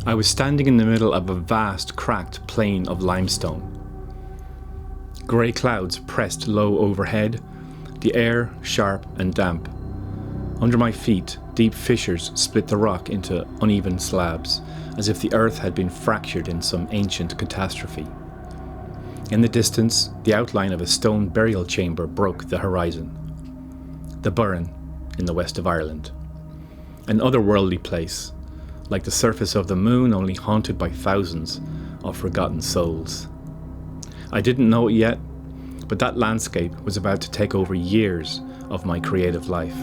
I was standing in the middle of a vast, cracked plain of limestone. Grey clouds pressed low overhead, the air sharp and damp. Under my feet, deep fissures split the rock into uneven slabs, as if the earth had been fractured in some ancient catastrophe. In the distance, the outline of a stone burial chamber broke the horizon. The Burren, in the west of Ireland. An otherworldly place, like the surface of the moon, only haunted by thousands of forgotten souls. I didn't know it yet, but that landscape was about to take over years of my creative life.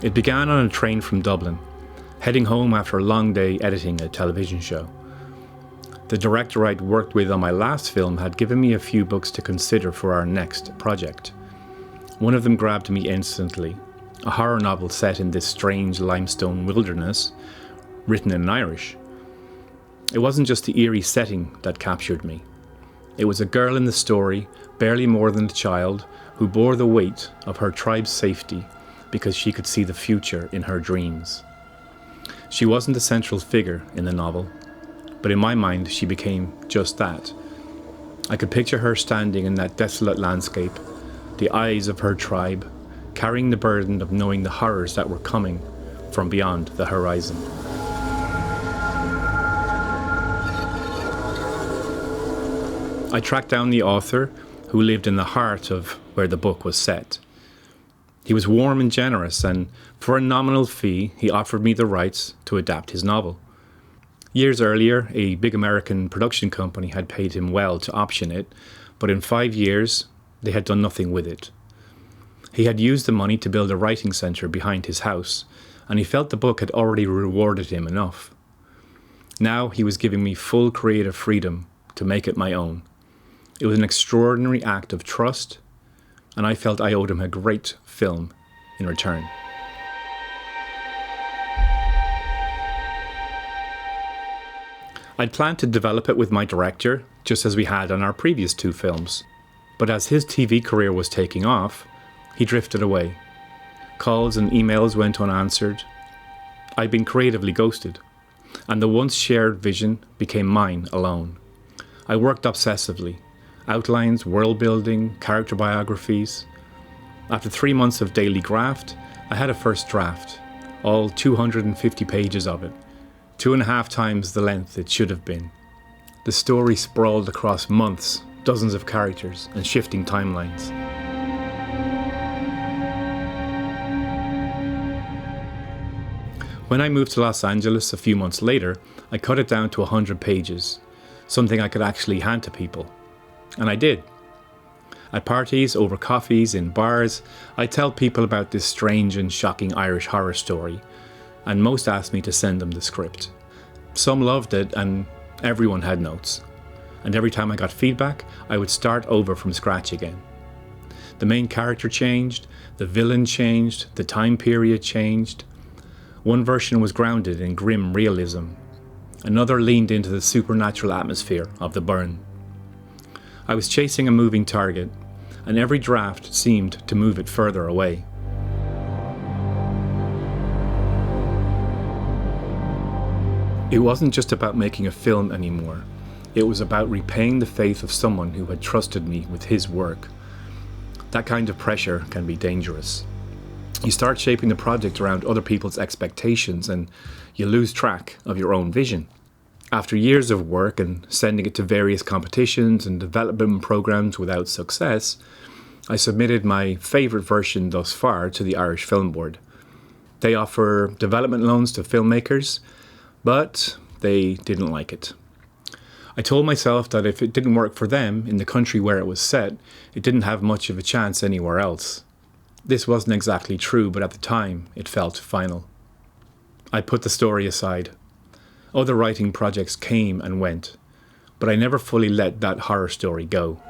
It began on a train from Dublin, heading home after a long day editing a television show. The director I'd worked with on my last film had given me a few books to consider for our next project. One of them grabbed me instantly, a horror novel set in this strange limestone wilderness, written in Irish. It wasn't just the eerie setting that captured me. It was a girl in the story, barely more than a child, who bore the weight of her tribe's safety because she could see the future in her dreams. She wasn't the central figure in the novel, but in my mind she became just that. I could picture her standing in that desolate landscape, the eyes of her tribe, carrying the burden of knowing the horrors that were coming from beyond the horizon. I tracked down the author, who lived in the heart of where the book was set. He was warm and generous, and for a nominal fee, he offered me the rights to adapt his novel. Years earlier, a big American production company had paid him well to option it, but in 5 years, they had done nothing with it. He had used the money to build a writing centre behind his house, and he felt the book had already rewarded him enough. Now he was giving me full creative freedom to make it my own. It was an extraordinary act of trust, and I felt I owed him a great film in return. I'd planned to develop it with my director, just as we had on our previous 2 films. But as his TV career was taking off, he drifted away. Calls and emails went unanswered. I'd been creatively ghosted, and the once shared vision became mine alone. I worked obsessively. Outlines, world building, character biographies. After 3 months of daily graft, I had a first draft, all 250 pages of it, 2.5 times the length it should have been. The story sprawled across months, dozens of characters, and shifting timelines. When I moved to Los Angeles a few months later, I cut it down to 100 pages, something I could actually hand to people. And I did. At parties, over coffees, in bars, I tell people about this strange and shocking Irish horror story, and most asked me to send them the script. Some loved it, and everyone had notes. And every time I got feedback, I would start over from scratch again. The main character changed, the villain changed, the time period changed. One version was grounded in grim realism. Another leaned into the supernatural atmosphere of the Burren. I was chasing a moving target, and every draft seemed to move it further away. It wasn't just about making a film anymore. It was about repaying the faith of someone who had trusted me with his work. That kind of pressure can be dangerous. You start shaping the project around other people's expectations, and you lose track of your own vision. After years of work and sending it to various competitions and development programs without success, I submitted my favourite version thus far to the Irish Film Board. They offer development loans to filmmakers, but they didn't like it. I told myself that if it didn't work for them in the country where it was set, it didn't have much of a chance anywhere else. This wasn't exactly true, but at the time, it felt final. I put the story aside. Other writing projects came and went, but I never fully let that horror story go.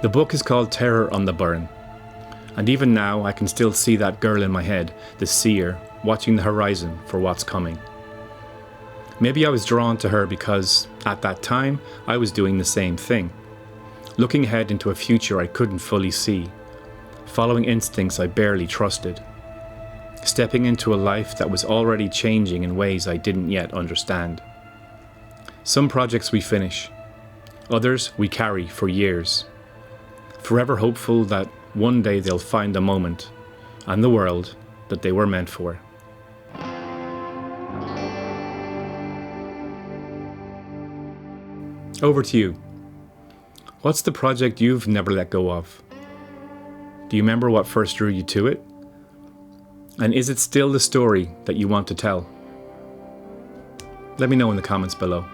The book is called Terror on the Burren, and even now I can still see that girl in my head, the seer, watching the horizon for what's coming. Maybe I was drawn to her because, at that time, I was doing the same thing. Looking ahead into a future I couldn't fully see. Following instincts I barely trusted. Stepping into a life that was already changing in ways I didn't yet understand. Some projects we finish. Others we carry for years. Forever hopeful that one day they'll find the moment and the world that they were meant for. Over to you. What's the project you've never let go of? Do you remember what first drew you to it? And is it still the story that you want to tell? Let me know in the comments below.